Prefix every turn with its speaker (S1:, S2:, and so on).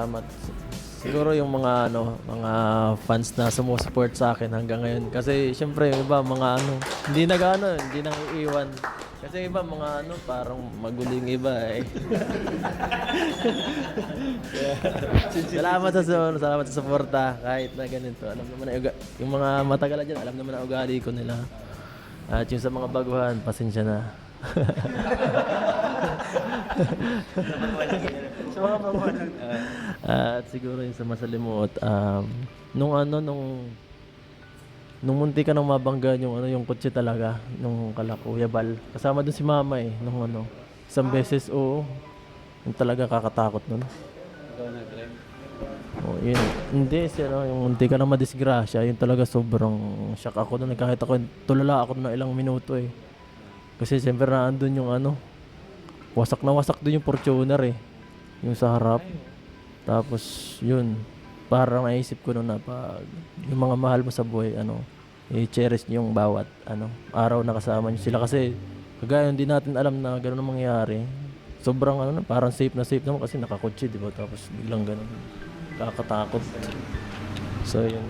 S1: salamat. Siguro yung mga fans na sumusupport sa akin hanggang ngayon. Kasi syempre yung iba mga hindi nang iiwan. Kasi yung iba mga parang maguling iba eh. Salamat sa suporta kahit na ganito. Alam naman na yung mga matagalan diyan, alam naman na ugali ko nila. At yung sa mga baguhan, pasensya na.
S2: Sa mga baguhan lang.
S1: At siguro yung sa masalimuot, nung munti ka nang mabangga yung kotse talaga, nung Kuya Bal. Kasama dun si mama eh, isang beses, oo. Yung talaga kakatakot nun.
S2: Ikaw nag-drive.
S1: Oh, yun. Hindi, yung munti ka nang madisgrasya, yun talaga sobrang shock ako nun. Kahit ako, tulala ako na ilang minuto eh. Kasi siyempre naandun yung wasak na wasak dun yung Fortuner eh. Yung sa harap. Tapos yun, parang naisip ko na pag yung mga mahal mo sa buhay, i-cherish niyo yung bawat araw na kasama niyo sila kasi kagaya hindi natin alam na gano'n ang mangyayari. Sobrang parang safe naman kasi nakakotse, di ba? Tapos biglang gano'n. Kakatakot. So yun.